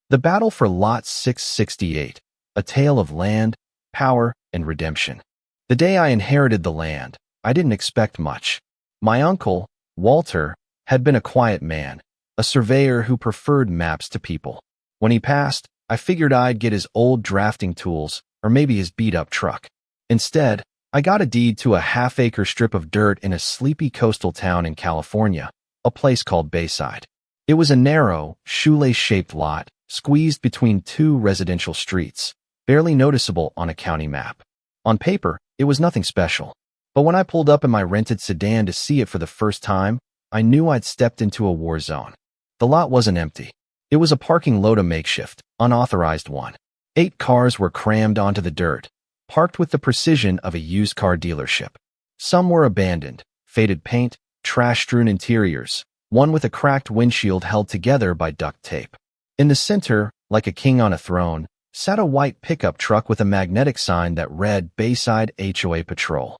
The Battle for Lot 668, a tale of land, power, and redemption. The day I inherited the land, I didn't expect much. My uncle, Walter, had been a quiet man, a surveyor who preferred maps to people. When he passed, I figured I'd get his old drafting tools or maybe his beat-up truck. Instead, I got a deed to a half-acre strip of dirt in a sleepy coastal town in California, a place called Bayside. It was a narrow, shoelace-shaped lot, squeezed between two residential streets, barely noticeable on a county map. On paper, it was nothing special. But when I pulled up in my rented sedan to see it for the first time, I knew I'd stepped into a war zone. The lot wasn't empty. It was a parking lot, a makeshift, unauthorized one. 8 cars were crammed onto the dirt, parked with the precision of a used car dealership. Some were abandoned, faded paint, trash-strewn interiors, one with a cracked windshield held together by duct tape. In the center, like a king on a throne, sat a white pickup truck with a magnetic sign that read Bayside HOA Patrol.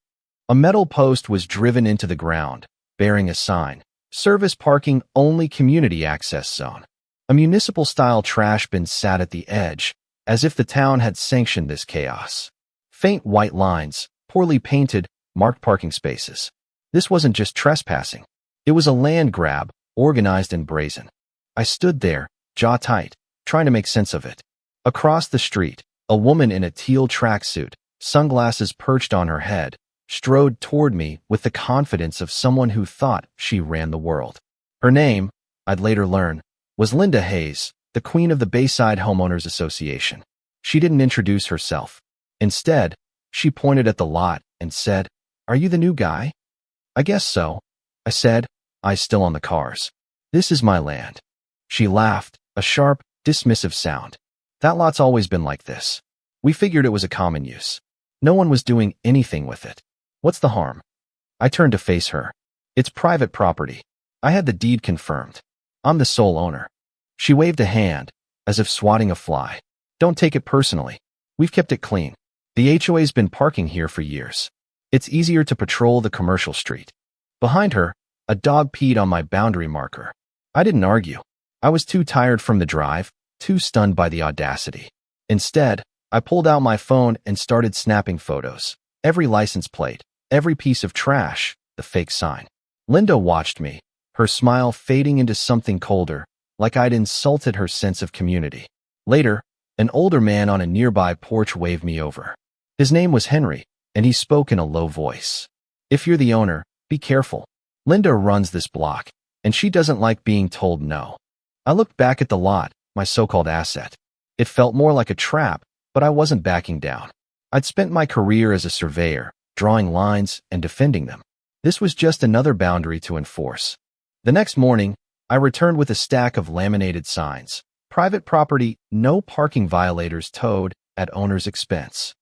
A metal post was driven into the ground, bearing a sign, Service Parking Only Community Access Zone. A municipal-style trash bin sat at the edge, as if the town had sanctioned this chaos. Faint white lines, poorly painted, marked parking spaces. This wasn't just trespassing. It was a land grab, organized and brazen. I stood there, jaw tight, trying to make sense of it. Across the street, a woman in a teal tracksuit, sunglasses perched on her head, strode toward me with the confidence of someone who thought she ran the world. Her name, I'd later learn, was Linda Hayes, the queen of the Bayside Homeowners Association. She didn't introduce herself. Instead, she pointed at the lot and said, "Are you the new guy?" "I guess so," I said, eyes still on the cars. "This is my land." She laughed, a sharp, dismissive sound. "That lot's always been like this. We figured it was a common use. No one was doing anything with it. What's the harm?" I turned to face her. "It's private property. I had the deed confirmed. I'm the sole owner." She waved a hand, as if swatting a fly. "Don't take it personally. We've kept it clean. The HOA's been parking here for years. It's easier to patrol the commercial street." Behind her, a dog peed on my boundary marker. I didn't argue. I was too tired from the drive, too stunned by the audacity. Instead, I pulled out my phone and started snapping photos. Every license plate, every piece of trash, the fake sign. Linda watched me, her smile fading into something colder, like I'd insulted her sense of community. Later, an older man on a nearby porch waved me over. His name was Henry, and he spoke in a low voice. "If you're the owner, be careful. Linda runs this block, and she doesn't like being told no." I looked back at the lot, my so-called asset. It felt more like a trap, but I wasn't backing down. I'd spent my career as a surveyor, drawing lines and defending them. This was just another boundary to enforce. The next morning, I returned with a stack of laminated signs. Private property, no parking violators towed at owner's expense.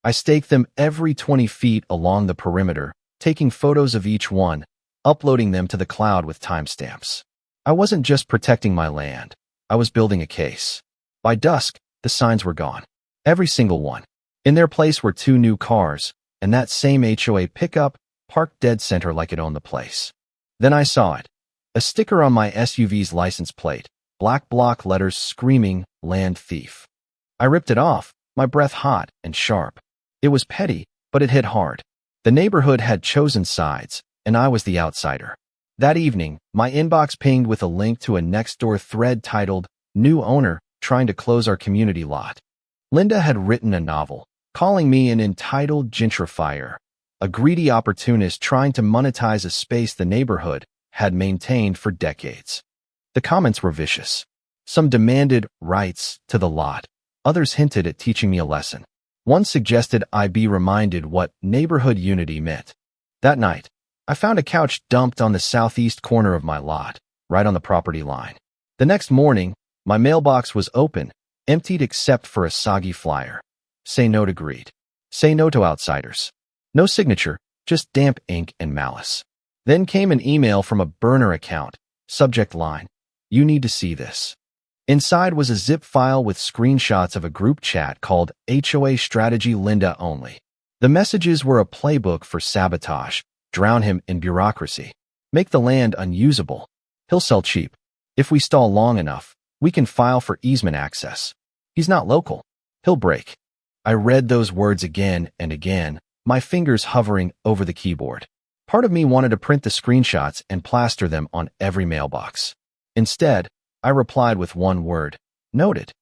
I staked them every 20 feet along the perimeter, taking photos of each one, uploading them to the cloud with timestamps. I wasn't just protecting my land. I was building a case. By dusk, the signs were gone. Every single one. In their place were 2 new cars, and that same HOA pickup, parked dead center like it owned the place. Then I saw it. A sticker on my SUV's license plate, black block letters screaming, "Land Thief." I ripped it off, my breath hot and sharp. It was petty, but it hit hard. The neighborhood had chosen sides, and I was the outsider. That evening, my inbox pinged with a link to a Nextdoor thread titled, "New Owner Trying to Close Our Community Lot." Linda had written a novel, calling me an entitled gentrifier, a greedy opportunist trying to monetize a space the neighborhood had maintained for decades. The comments were vicious. Some demanded rights to the lot. Others hinted at teaching me a lesson. One suggested I be reminded what neighborhood unity meant. That night, I found a couch dumped on the southeast corner of my lot, right on the property line. The next morning, my mailbox was open, emptied except for a soggy flyer. "Say no to greed. Say no to outsiders." No signature, just damp ink and malice. Then came an email from a burner account. Subject line, "You need to see this." Inside was a zip file with screenshots of a group chat called HOA Strategy Linda Only. The messages were a playbook for sabotage. Drown him in bureaucracy. Make the land unusable. He'll sell cheap. If we stall long enough, We can file for easement access. He's not local. He'll break. I read those words again and again, my fingers hovering over the keyboard. Part of me wanted to print the screenshots and plaster them on every mailbox. Instead, I replied with one word: noted.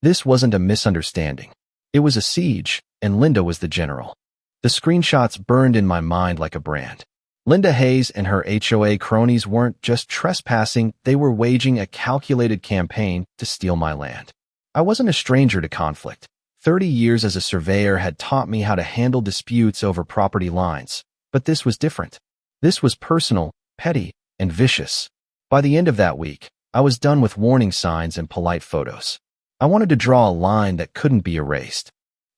This wasn't a misunderstanding. It was a siege, and Linda was the general. The screenshots burned in my mind like a brand. Linda Hayes and her HOA cronies weren't just trespassing, they were waging a calculated campaign to steal my land. I wasn't a stranger to conflict. 30 years as a surveyor had taught me how to handle disputes over property lines, but this was different. This was personal, petty, and vicious. By the end of that week, I was done with warning signs and polite photos. I wanted to draw a line that couldn't be erased.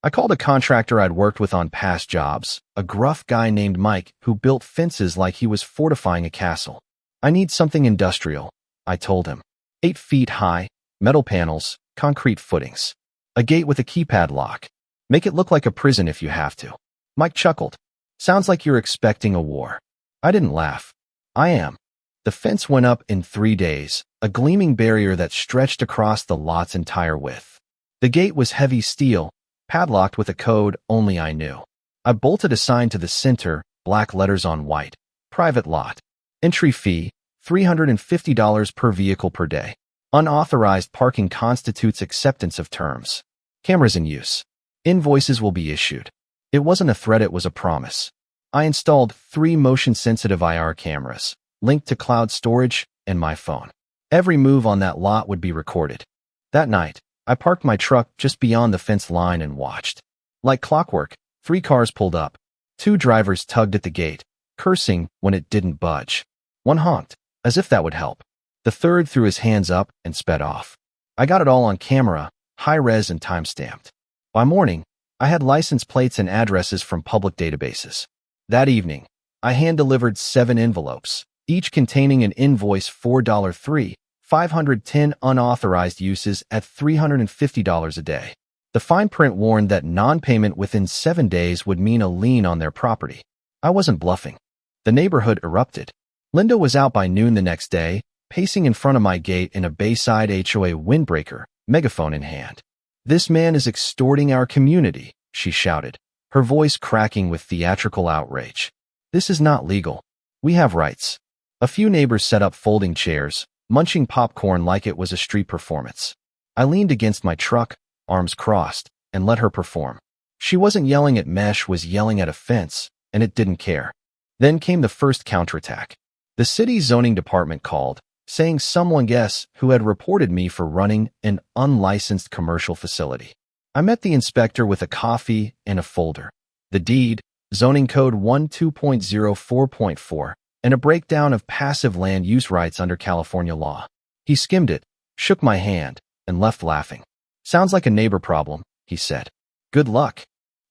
I called a contractor I'd worked with on past jobs, a gruff guy named Mike who built fences like he was fortifying a castle. I need something industrial, I told him. 8 feet high, metal panels, concrete footings. A gate with a keypad lock. Make it look like a prison if you have to. Mike chuckled. Sounds like you're expecting a war. I didn't laugh. I am. The fence went up in 3 days, a gleaming barrier that stretched across the lot's entire width. The gate was heavy steel, padlocked with a code only I knew. I bolted a sign to the center, black letters on white. Private lot. Entry fee, $350 per vehicle per day. Unauthorized parking constitutes acceptance of terms. Cameras in use. Invoices will be issued. It wasn't a threat, it was a promise. I installed 3 motion-sensitive IR cameras, linked to cloud storage, and my phone. Every move on that lot would be recorded. That night, I parked my truck just beyond the fence line and watched. Like clockwork, 3 cars pulled up. 2 drivers tugged at the gate, cursing when it didn't budge. One honked, as if that would help. The third threw his hands up and sped off. I got it all on camera, high-res and time-stamped. By morning, I had license plates and addresses from public databases. That evening, I hand-delivered 7 envelopes, each containing an invoice for $3, 510 unauthorized uses at $350 a day. The fine print warned that non-payment within 7 days would mean a lien on their property. I wasn't bluffing. The neighborhood erupted. Linda was out by noon the next day, pacing in front of my gate in a Bayside HOA windbreaker, megaphone in hand. "This man is extorting our community," she shouted, her voice cracking with theatrical outrage. "This is not legal. We have rights." A few neighbors set up folding chairs, munching popcorn like it was a street performance. I leaned against my truck, arms crossed, and let her perform. She wasn't yelling at mesh, was yelling at a fence, and it didn't care. Then came the first counterattack. The city's zoning department called, saying someone guess who had reported me for running an unlicensed commercial facility. I met the inspector with a coffee and a folder. The deed, zoning code 12.04.4, and a breakdown of passive land use rights under California law. He skimmed it, shook my hand, and left laughing. "Sounds like a neighbor problem," he said. "Good luck."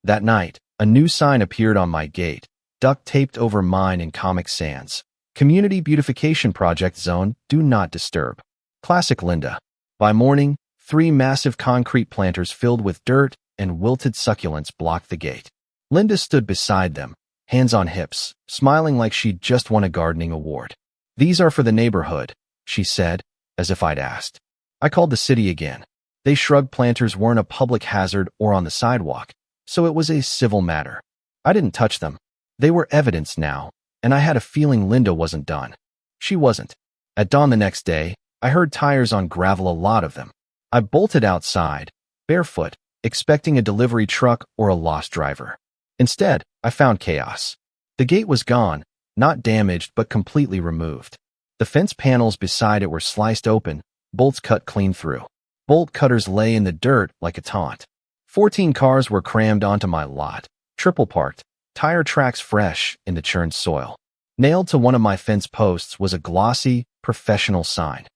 That night, a new sign appeared on my gate, duct taped over mine in Comic Sans. Community Beautification Project Zone, Do Not Disturb. Classic Linda. By morning, 3 massive concrete planters filled with dirt and wilted succulents blocked the gate. Linda stood beside them, hands on hips, smiling like she'd just won a gardening award. "These are for the neighborhood," she said, as if I'd asked. I called the city again. They shrugged. Planters weren't a public hazard or on the sidewalk, so it was a civil matter. I didn't touch them. They were evidence now, and I had a feeling Linda wasn't done. She wasn't. At dawn the next day, I heard tires on gravel, a lot of them. I bolted outside, barefoot, expecting a delivery truck or a lost driver. Instead, I found chaos. The gate was gone, not damaged but completely removed. The fence panels beside it were sliced open, bolts cut clean through. Bolt cutters lay in the dirt like a taunt. 14 cars were crammed onto my lot, triple parked, tire tracks fresh in the churned soil. Nailed to one of my fence posts was a glossy, professional sign.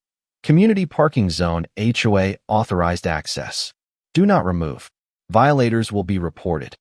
Community Parking Zone, HOA authorized access. Do not remove. Violators will be reported.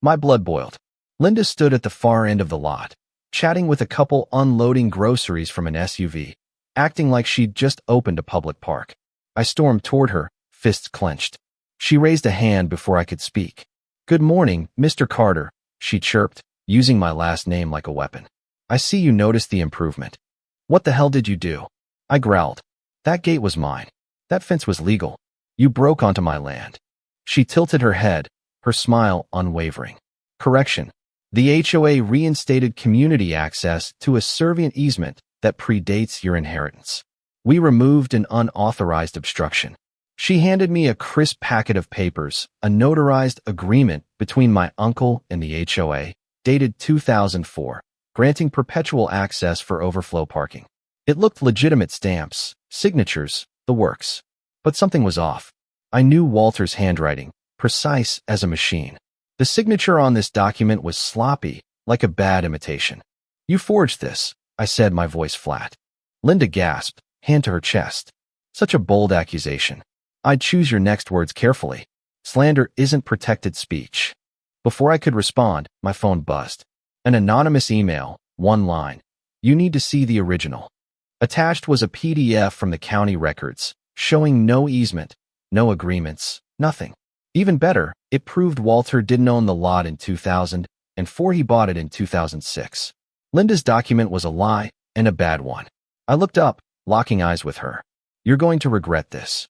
My blood boiled. Linda stood at the far end of the lot, chatting with a couple unloading groceries from an SUV, acting like she'd just opened a public park. I stormed toward her, fists clenched. She raised a hand before I could speak. "Good morning, Mr. Carter," she chirped, using my last name like a weapon. "I see you noticed the improvement." "What the hell did you do?" I growled. "That gate was mine. That fence was legal. You broke onto my land. She tilted her head, her smile unwavering. Correction. The HOA reinstated community access to a servient easement that predates your inheritance. We removed an unauthorized obstruction. She handed me a crisp packet of papers, a notarized agreement between my uncle and the HOA, dated 2004, granting perpetual access for overflow parking. It looked legitimate: stamps, signatures, the works. But something was off. I knew Walter's handwriting, precise as a machine. The signature on this document was sloppy, like a bad imitation. You forged this, I said, my voice flat. Linda gasped, hand to her chest. Such a bold accusation. I'd choose your next words carefully. Slander isn't protected speech. Before I could respond, my phone buzzed. An anonymous email, one line. You need to see the original. Attached was a PDF from the county records, showing no easement, no agreements, nothing. Even better, it proved Walter didn't own the lot in 2004. He bought it in 2006. Linda's document was a lie, and a bad one. I looked up, locking eyes with her. You're going to regret this.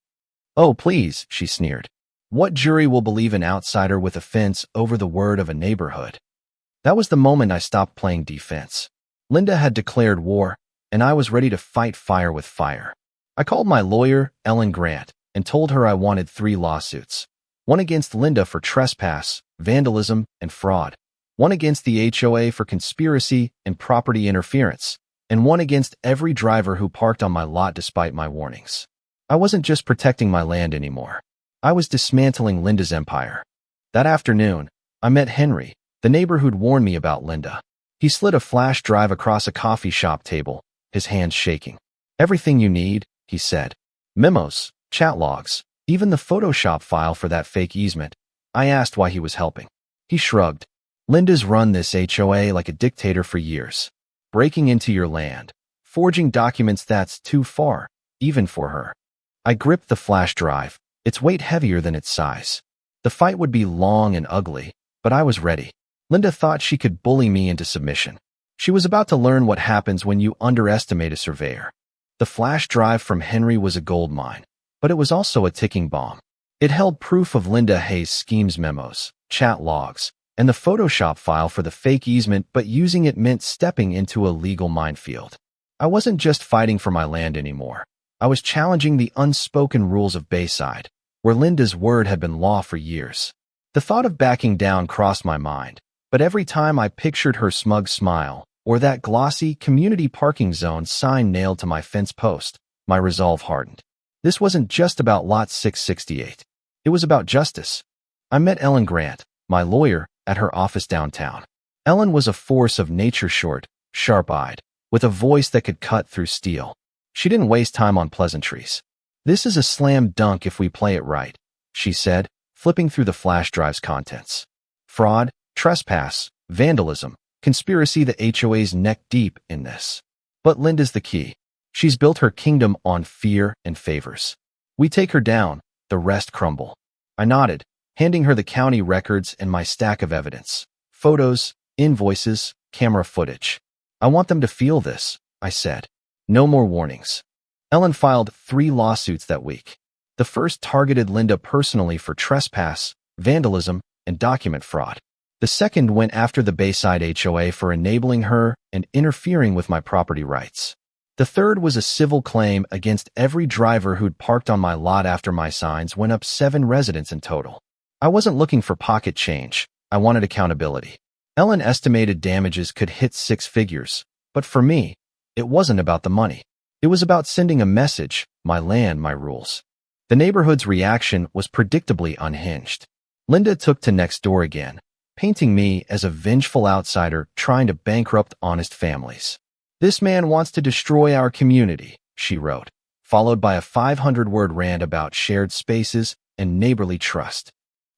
Oh, please, she sneered. What jury will believe an outsider with a fence over the word of a neighborhood? That was the moment I stopped playing defense. Linda had declared war, and I was ready to fight fire with fire. I called my lawyer, Ellen Grant, and told her I wanted 3 lawsuits. One against Linda for trespass, vandalism, and fraud. One against the HOA for conspiracy and property interference. And one against every driver who parked on my lot despite my warnings. I wasn't just protecting my land anymore. I was dismantling Linda's empire. That afternoon, I met Henry, the neighbor who'd warned me about Linda. He slid a flash drive across a coffee shop table, his hands shaking. Everything you need, he said. Memos, chat logs, even the Photoshop file for that fake easement. I asked why he was helping. He shrugged. Linda's run this HOA like a dictator for years. Breaking into your land, forging documents that's too far, even for her. I gripped the flash drive, its weight heavier than its size. The fight would be long and ugly, but I was ready. Linda thought she could bully me into submission. She was about to learn what happens when you underestimate a surveyor. The flash drive from Henry was a gold mine, but it was also a ticking bomb. It held proof of Linda Hayes' schemes, memos, chat logs, and the Photoshop file for the fake easement, but using it meant stepping into a legal minefield. I wasn't just fighting for my land anymore. I was challenging the unspoken rules of Bayside, where Linda's word had been law for years. The thought of backing down crossed my mind, but every time I pictured her smug smile, or that glossy community parking zone sign nailed to my fence post, my resolve hardened. This wasn't just about Lot 668. It was about justice. I met Ellen Grant, my lawyer, at her office downtown. Ellen was a force of nature, short, sharp-eyed, with a voice that could cut through steel. She didn't waste time on pleasantries. This is a slam dunk if we play it right, she said, flipping through the flash drive's contents. Fraud, trespass, vandalism, conspiracy. The HOA's neck deep in this. But Linda's the key. She's built her kingdom on fear and favors. We take her down, the rest crumble. I nodded, handing her the county records and my stack of evidence. Photos, invoices, camera footage. I want them to feel this, I said. No more warnings. Ellen filed 3 lawsuits that week. The first targeted Linda personally for trespass, vandalism, and document fraud. The second went after the Bayside HOA for enabling her and interfering with my property rights. The third was a civil claim against every driver who'd parked on my lot after my signs went up. 7 residents in total. I wasn't looking for pocket change. I wanted accountability. Ellen estimated damages could hit 6 figures, but for me, it wasn't about the money. It was about sending a message: my land, my rules. The neighborhood's reaction was predictably unhinged. Linda took to next door again, painting me as a vengeful outsider trying to bankrupt honest families. This man wants to destroy our community, she wrote, followed by a 500-word rant about shared spaces and neighborly trust.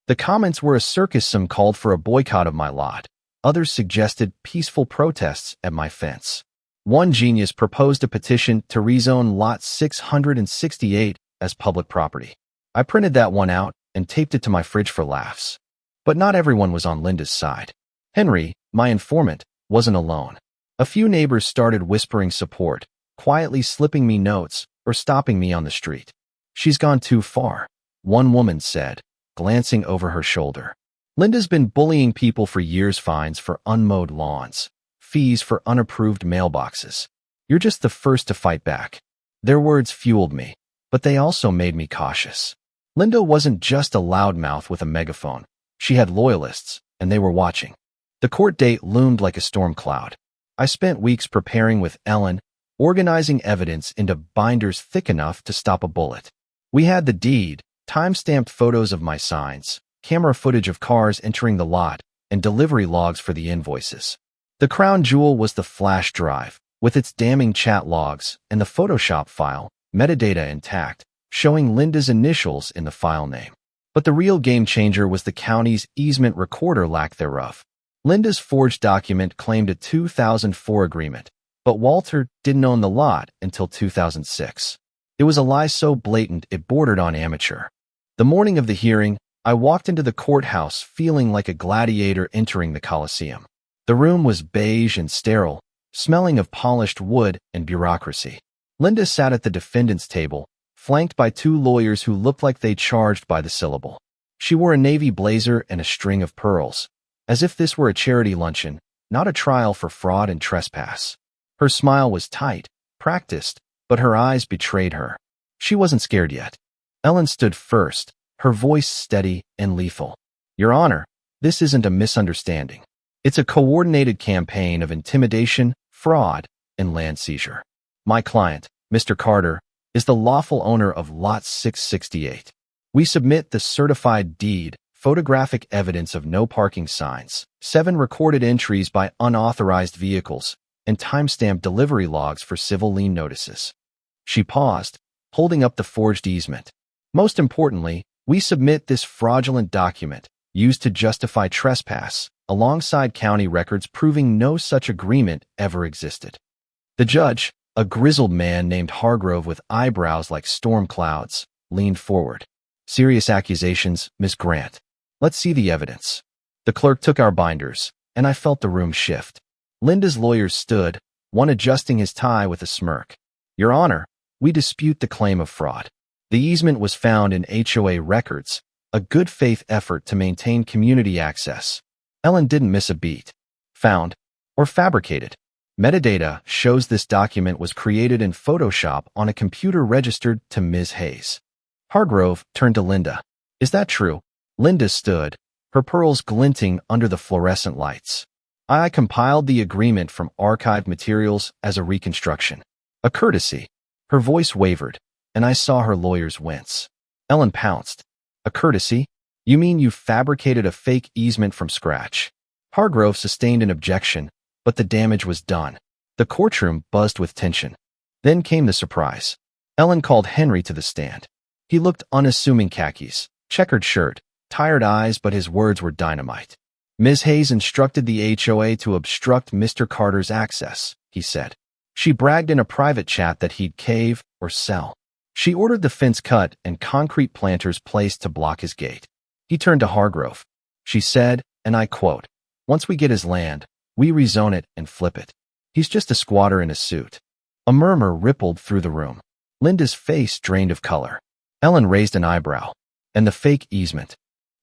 The comments were a circus. Some called for a boycott of my lot. Others suggested peaceful protests at my fence. One genius proposed a petition to rezone Lot 668 as public property. I printed that one out and taped it to my fridge for laughs. But not everyone was on Linda's side. Henry, my informant, wasn't alone. A few neighbors started whispering support, quietly slipping me notes or stopping me on the street. She's gone too far, one woman said, glancing over her shoulder. Linda's been bullying people for years, fines for unmowed lawns, fees for unapproved mailboxes. You're just the first to fight back. Their words fueled me, but they also made me cautious. Linda wasn't just a loudmouth with a megaphone. She had loyalists, and they were watching. The court date loomed like a storm cloud. I spent weeks preparing with Ellen, organizing evidence into binders thick enough to stop a bullet. We had the deed, time-stamped photos of my signs, camera footage of cars entering the lot, and delivery logs for the invoices. The crown jewel was the flash drive, with its damning chat logs and the Photoshop file, metadata intact, showing Linda's initials in the file name. But the real game-changer was the county's easement recorder, lack thereof. Linda's forged document claimed a 2004 agreement, but Walter didn't own the lot until 2006. It was a lie so blatant it bordered on amateur. The morning of the hearing, I walked into the courthouse feeling like a gladiator entering the Coliseum. The room was beige and sterile, smelling of polished wood and bureaucracy. Linda sat at the defendant's table, flanked by two lawyers who looked like they charged by the syllable. She wore a navy blazer and a string of pearls, as if this were a charity luncheon, not a trial for fraud and trespass. Her smile was tight, practiced, but her eyes betrayed her. She wasn't scared yet. Ellen stood first, her voice steady and lethal. Your Honor, this isn't a misunderstanding. It's a coordinated campaign of intimidation, fraud, and land seizure. My client, Mr. Carter, is the lawful owner of Lot 668. We submit the certified deed, photographic evidence of no parking signs, 7 recorded entries by unauthorized vehicles, and timestamped delivery logs for civil lien notices. She paused, holding up the forged easement. Most importantly, we submit this fraudulent document, used to justify trespass, alongside county records proving no such agreement ever existed. The judge, a grizzled man named Hargrove with eyebrows like storm clouds, leaned forward. Serious accusations, Miss Grant. Let's see the evidence. The clerk took our binders, and I felt the room shift. Linda's lawyers stood, one adjusting his tie with a smirk. Your Honor, we dispute the claim of fraud. The easement was found in HOA records, a good faith effort to maintain community access. Ellen didn't miss a beat. Found, or fabricated. Metadata shows this document was created in Photoshop on a computer registered to Ms. Hayes. Hargrove turned to Linda. Is that true? Linda stood, her pearls glinting under the fluorescent lights. I compiled the agreement from archived materials as a reconstruction. A courtesy. Her voice wavered, and I saw her lawyers wince. Ellen pounced. A courtesy? You mean you fabricated a fake easement from scratch? Hargrove sustained an objection, but the damage was done. The courtroom buzzed with tension. Then came the surprise. Ellen called Henry to the stand. He looked unassuming, khakis, checkered shirt, tired eyes, but his words were dynamite. Ms. Hayes instructed the HOA to obstruct Mr. Carter's access, he said. She bragged in a private chat that he'd cave or sell. She ordered the fence cut and concrete planters placed to block his gate. He turned to Hargrove. She said, and I quote, once we get his land, we rezone it and flip it. He's just a squatter in a suit. A murmur rippled through the room. Linda's face drained of color. Ellen raised an eyebrow. And the fake easement.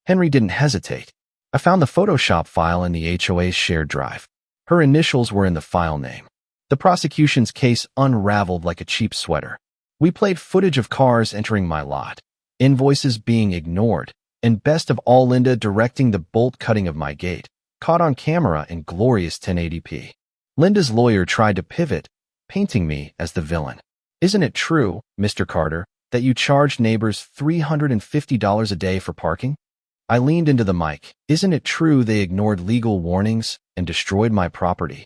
Henry didn't hesitate. I found the Photoshop file in the HOA's shared drive. Her initials were in the file name. The prosecution's case unraveled like a cheap sweater. We played footage of cars entering my lot, invoices being ignored, and best of all, Linda directing the bolt cutting of my gate, caught on camera in glorious 1080p. Linda's lawyer tried to pivot, painting me as the villain. Isn't it true, Mr. Carter, that you charged neighbors $350 a day for parking? I leaned into the mic. Isn't it true they ignored legal warnings and destroyed my property?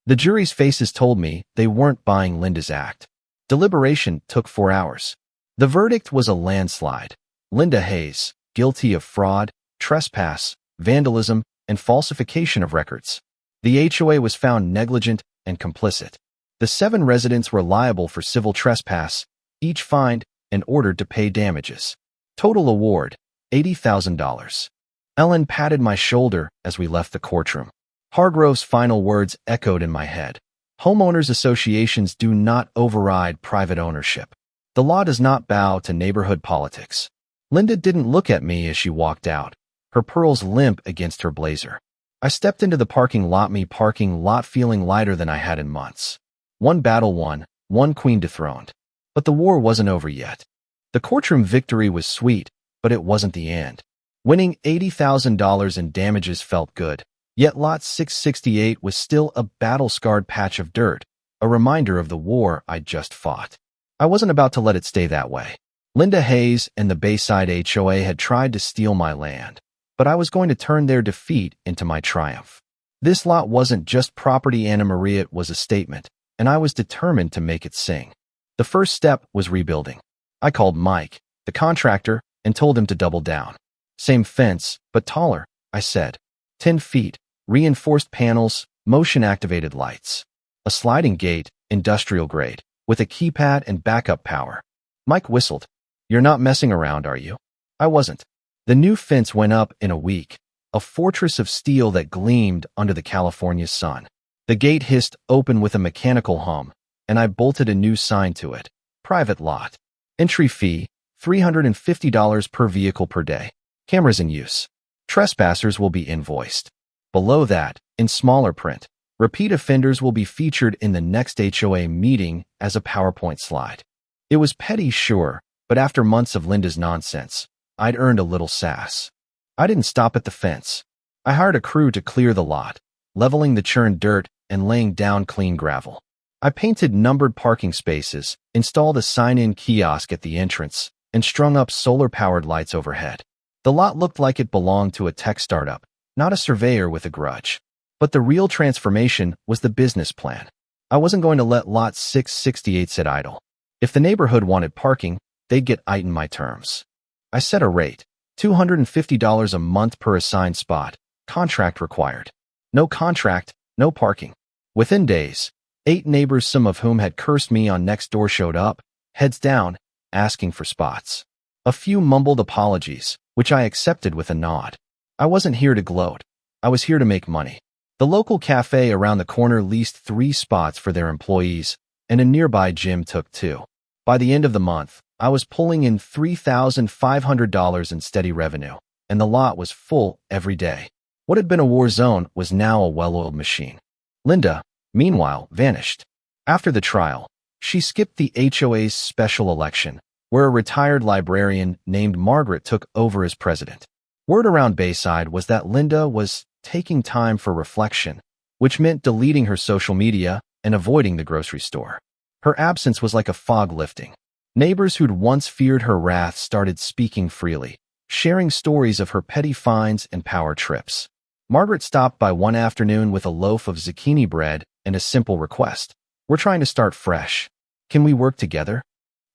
The jury's faces told me they weren't buying Linda's act. Deliberation took 4 hours. The verdict was a landslide. Linda Hayes, guilty of fraud, trespass, vandalism, and falsification of records. The HOA was found negligent and complicit. The 7 residents were liable for civil trespass, each fined and ordered to pay damages. Total award, $80,000. Ellen patted my shoulder as we left the courtroom. Hargrove's final words echoed in my head. Homeowners associations do not override private ownership. The law does not bow to neighborhood politics. Linda didn't look at me as she walked out, her pearls limp against her blazer. I stepped into the parking lot feeling lighter than I had in months. One battle won, one queen dethroned. But the war wasn't over yet. The courtroom victory was sweet, but it wasn't the end. Winning $80,000 in damages felt good, yet Lot 668 was still a battle-scarred patch of dirt, a reminder of the war I'd just fought. I wasn't about to let it stay that way. Linda Hayes and the Bayside HOA had tried to steal my land, but I was going to turn their defeat into my triumph. This lot wasn't just property, Anna Maria, it was a statement, and I was determined to make it sing. The first step was rebuilding. I called Mike, the contractor, and told him to double down. Same fence, but taller, I said. 10 feet, reinforced panels, motion-activated lights. A sliding gate, industrial grade, with a keypad and backup power. Mike whistled. You're not messing around, are you? I wasn't. The new fence went up in a week, a fortress of steel that gleamed under the California sun. The gate hissed open with a mechanical hum, and I bolted a new sign to it. Private lot. Entry fee, $350 per vehicle per day. Cameras in use. Trespassers will be invoiced. Below that, in smaller print, repeat offenders will be featured in the next HOA meeting as a PowerPoint slide. It was petty, sure, but after months of Linda's nonsense, I'd earned a little sass. I didn't stop at the fence. I hired a crew to clear the lot, leveling the churned dirt and laying down clean gravel. I painted numbered parking spaces, installed a sign-in kiosk at the entrance, and strung up solar-powered lights overhead. The lot looked like it belonged to a tech startup, not a surveyor with a grudge. But the real transformation was the business plan. I wasn't going to let Lot 668 sit idle. If the neighborhood wanted parking, they'd get it in my terms. I set a rate, $250 a month per assigned spot, contract required. No contract, no parking. Within days, 8 neighbors, some of whom had cursed me on Nextdoor, showed up, heads down, asking for spots. A few mumbled apologies, which I accepted with a nod. I wasn't here to gloat. I was here to make money. The local cafe around the corner leased 3 spots for their employees, and a nearby gym took 2. By the end of the month, I was pulling in $3,500 in steady revenue, and the lot was full every day. What had been a war zone was now a well-oiled machine. Linda, meanwhile, vanished. After the trial, she skipped the HOA's special election, where a retired librarian named Margaret took over as president. Word around Bayside was that Linda was taking time for reflection, which meant deleting her social media and avoiding the grocery store. Her absence was like a fog lifting. Neighbors who'd once feared her wrath started speaking freely, sharing stories of her petty fines and power trips. Margaret stopped by one afternoon with a loaf of zucchini bread and a simple request. We're trying to start fresh. Can we work together?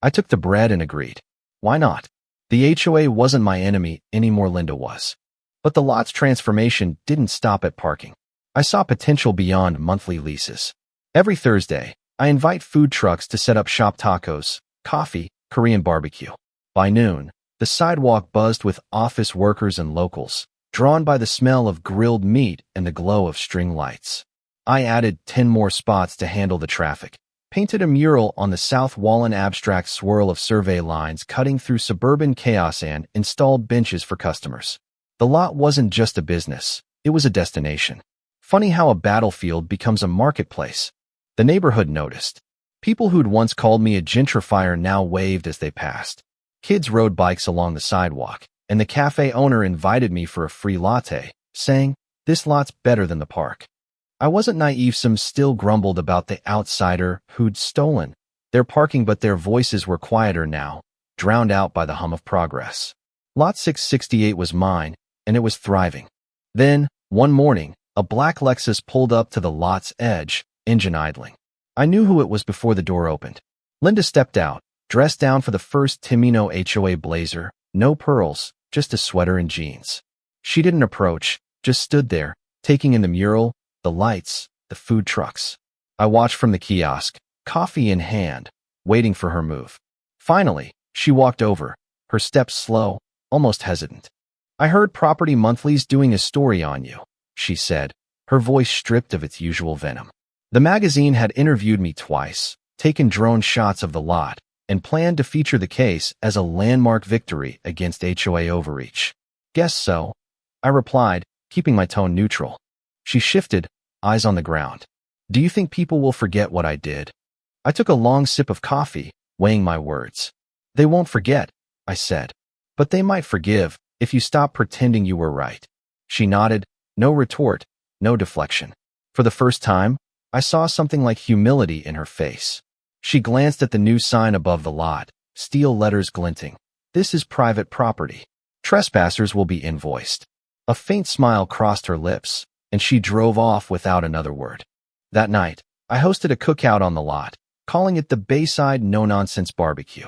I took the bread and agreed. Why not? The HOA wasn't my enemy anymore, Linda was. But the lot's transformation didn't stop at parking. I saw potential beyond monthly leases. Every Thursday, I invite food trucks to set up shop: tacos, coffee, Korean barbecue. By noon, the sidewalk buzzed with office workers and locals, drawn by the smell of grilled meat and the glow of string lights. I added 10 more spots to handle the traffic, painted a mural on the south wall, an abstract swirl of survey lines cutting through suburban chaos, and installed benches for customers. The lot wasn't just a business, it was a destination. Funny how a battlefield becomes a marketplace. The neighborhood noticed. People who'd once called me a gentrifier now waved as they passed. Kids rode bikes along the sidewalk, and the cafe owner invited me for a free latte, saying, "This lot's better than the park." I wasn't naive. Some still grumbled about the outsider who'd stolen their parking, but their voices were quieter now, drowned out by the hum of progress. Lot 668 was mine, and it was thriving. Then, one morning, a black Lexus pulled up to the lot's edge, engine idling. I knew who it was before the door opened. Linda stepped out, dressed down for the first Timino HOA blazer, no pearls, just a sweater and jeans. She didn't approach, just stood there, taking in the mural, the lights, the food trucks. I watched from the kiosk, coffee in hand, waiting for her move. Finally, she walked over, her steps slow, almost hesitant. "I heard Property Monthly's doing a story on you," she said, her voice stripped of its usual venom. The magazine had interviewed me twice, taken drone shots of the lot, and planned to feature the case as a landmark victory against HOA overreach. Guess so, I replied, keeping my tone neutral. She shifted, eyes on the ground. Do you think people will forget what I did? I took a long sip of coffee, weighing my words. They won't forget, I said. But they might forgive if you stop pretending you were right. She nodded, no retort, no deflection. For the first time, I saw something like humility in her face. She glanced at the new sign above the lot, steel letters glinting. This is private property. Trespassers will be invoiced. A faint smile crossed her lips, and she drove off without another word. That night, I hosted a cookout on the lot, calling it the Bayside No-Nonsense Barbecue.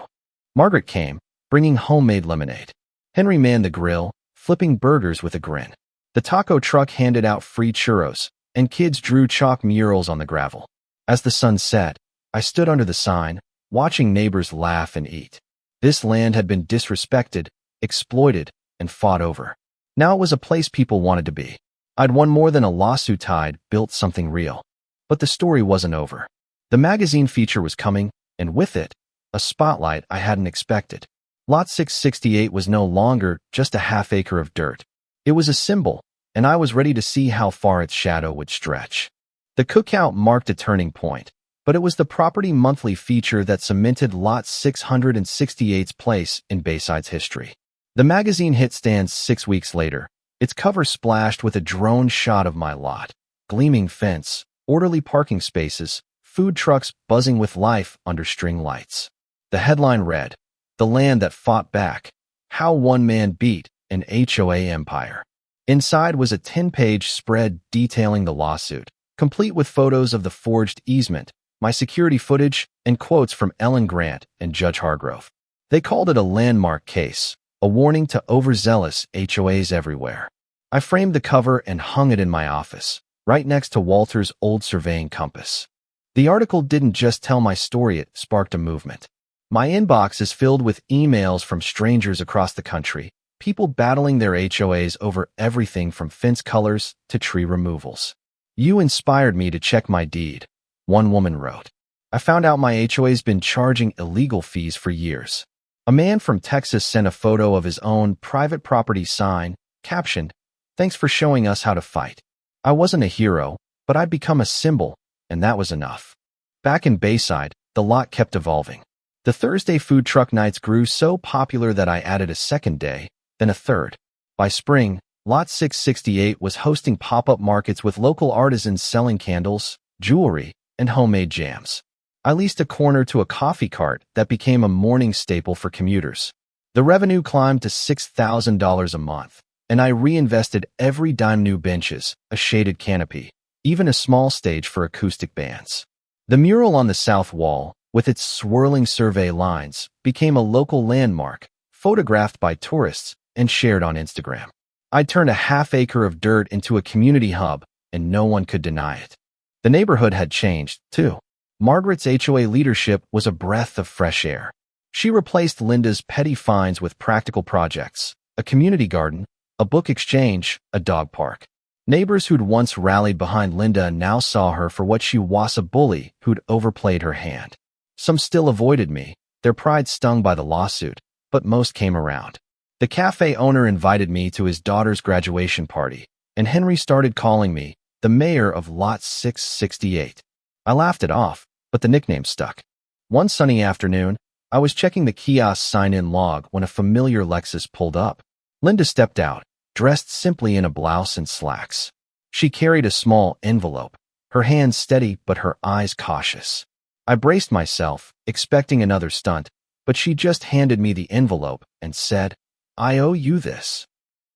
Margaret came, bringing homemade lemonade. Henry manned the grill, flipping burgers with a grin. The taco truck handed out free churros, and kids drew chalk murals on the gravel. As the sun set, I stood under the sign, watching neighbors laugh and eat. This land had been disrespected, exploited, and fought over. Now it was a place people wanted to be. I'd won more than a lawsuit. I'd built something real. But the story wasn't over. The magazine feature was coming, and with it, a spotlight I hadn't expected. Lot 668 was no longer just a half-acre of dirt. It was a symbol, and I was ready to see how far its shadow would stretch. The cookout marked a turning point, but it was the property monthly feature that cemented Lot 668's place in Bayside's history. The magazine hit stands 6 weeks later, its cover splashed with a drone shot of my lot. Gleaming fence, orderly parking spaces, food trucks buzzing with life under string lights. The headline read, "The Land That Fought Back, How One Man Beat an HOA Empire." Inside was a 10-page spread detailing the lawsuit, complete with photos of the forged easement, my security footage, and quotes from Ellen Grant and Judge Hargrove. They called it a landmark case, a warning to overzealous HOAs everywhere. I framed the cover and hung it in my office, right next to Walter's old surveying compass. The article didn't just tell my story, it sparked a movement. My inbox is filled with emails from strangers across the country, people battling their HOAs over everything from fence colors to tree removals. "You inspired me to check my deed," one woman wrote. "I found out my HOA's been charging illegal fees for years." A man from Texas sent a photo of his own private property sign, captioned, "Thanks for showing us how to fight." I wasn't a hero, but I'd become a symbol, and that was enough. Back in Bayside, the lot kept evolving. The Thursday food truck nights grew so popular that I added a second day, then a third. By spring, Lot 668 was hosting pop-up markets with local artisans selling candles, jewelry, and homemade jams. I leased a corner to a coffee cart that became a morning staple for commuters. The revenue climbed to $6,000 a month, and I reinvested every dime. New benches, a shaded canopy, even a small stage for acoustic bands. The mural on the south wall, with its swirling survey lines, became a local landmark, photographed by tourists and shared on Instagram. I'd turned a half-acre of dirt into a community hub, and no one could deny it. The neighborhood had changed, too. Margaret's HOA leadership was a breath of fresh air. She replaced Linda's petty fines with practical projects, a community garden, a book exchange, a dog park. Neighbors who'd once rallied behind Linda now saw her for what she was, a bully who'd overplayed her hand. Some still avoided me, their pride stung by the lawsuit, but most came around. The cafe owner invited me to his daughter's graduation party, and Henry started calling me the mayor of Lot 668. I laughed it off, but the nickname stuck. One sunny afternoon, I was checking the kiosk sign-in log when a familiar Lexus pulled up. Linda stepped out, dressed simply in a blouse and slacks. She carried a small envelope, her hands steady but her eyes cautious. I braced myself, expecting another stunt, but she just handed me the envelope and said, "I owe you this."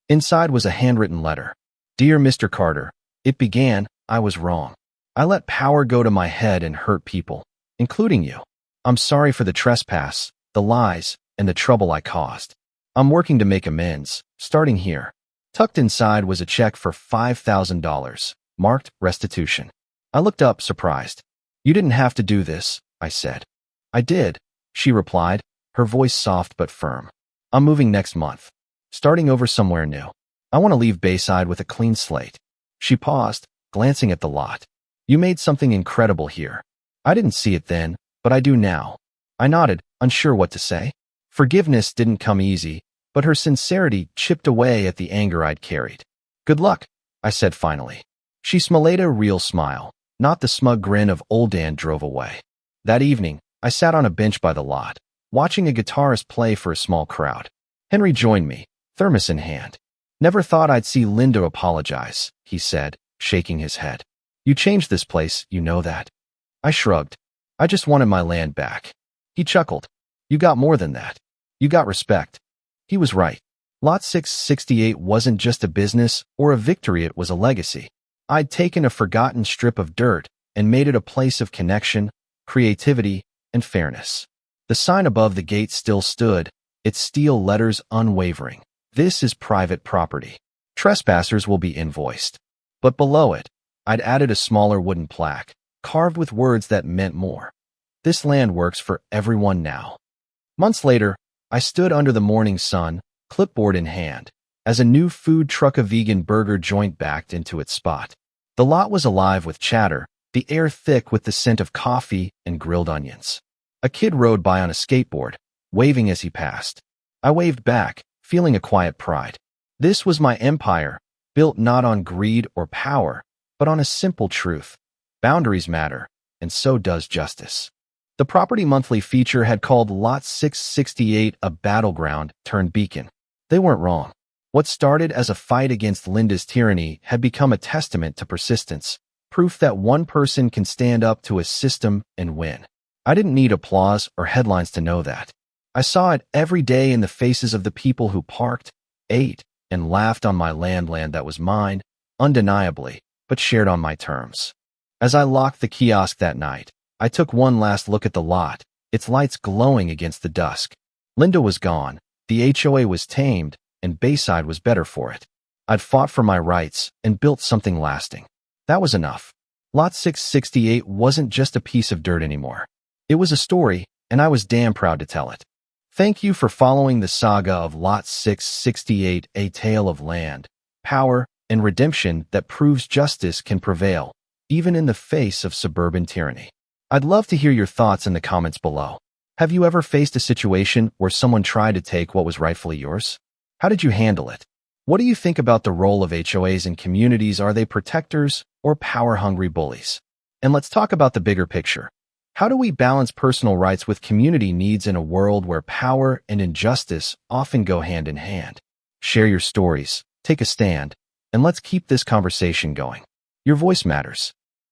Inside was a handwritten letter. "Dear Mr. Carter," it began, "I was wrong. I let power go to my head and hurt people, including you. I'm sorry for the trespass, the lies, and the trouble I caused. I'm working to make amends, starting here." Tucked inside was a check for $5,000, marked restitution. I looked up, surprised. "You didn't have to do this," I said. "I did," she replied, her voice soft but firm. "I'm moving next month. Starting over somewhere new. I want to leave Bayside with a clean slate." She paused, glancing at the lot. "You made something incredible here." I didn't see it then, but I do now. I nodded, unsure what to say. Forgiveness didn't come easy, but her sincerity chipped away at the anger I'd carried. "Good luck," I said finally. She smiled a real smile, not the smug grin of old Dan drove away. That evening, I sat on a bench by the lot, watching a guitarist play for a small crowd. Henry joined me, thermos in hand. "Never thought I'd see Linda apologize," he said, shaking his head. "You changed this place, you know that." I shrugged. "I just wanted my land back." He chuckled. "You got more than that. You got respect." He was right. Lot 668 wasn't just a business or a victory, it was a legacy. I'd taken a forgotten strip of dirt and made it a place of connection, creativity, and fairness. The sign above the gate still stood, its steel letters unwavering. "This is private property. Trespassers will be invoiced." But below it, I'd added a smaller wooden plaque, carved with words that meant more. "This land works for everyone now." Months later, I stood under the morning sun, clipboard in hand, as a new food truck, a vegan burger joint, backed into its spot. The lot was alive with chatter, the air thick with the scent of coffee and grilled onions. A kid rode by on a skateboard, waving as he passed. I waved back, feeling a quiet pride. This was my empire, built not on greed or power, but on a simple truth. Boundaries matter, and so does justice. The Property Monthly feature had called Lot 668 a battleground turned beacon. They weren't wrong. What started as a fight against Linda's tyranny had become a testament to persistence, proof that one person can stand up to a system and win. I didn't need applause or headlines to know that. I saw it every day in the faces of the people who parked, ate, and laughed on my land that was mine, undeniably, but shared on my terms. As I locked the kiosk that night, I took one last look at the lot, its lights glowing against the dusk. Linda was gone, the HOA was tamed, and Bayside was better for it. I'd fought for my rights and built something lasting. That was enough. Lot 668 wasn't just a piece of dirt anymore. It was a story, and I was damn proud to tell it. Thank you for following the saga of Lot 668, a tale of land, power, and redemption that proves justice can prevail, even in the face of suburban tyranny. I'd love to hear your thoughts in the comments below. Have you ever faced a situation where someone tried to take what was rightfully yours? How did you handle it? What do you think about the role of HOAs in communities? Are they protectors or power-hungry bullies? And let's talk about the bigger picture. How do we balance personal rights with community needs in a world where power and injustice often go hand in hand? Share your stories, take a stand, and let's keep this conversation going. Your voice matters.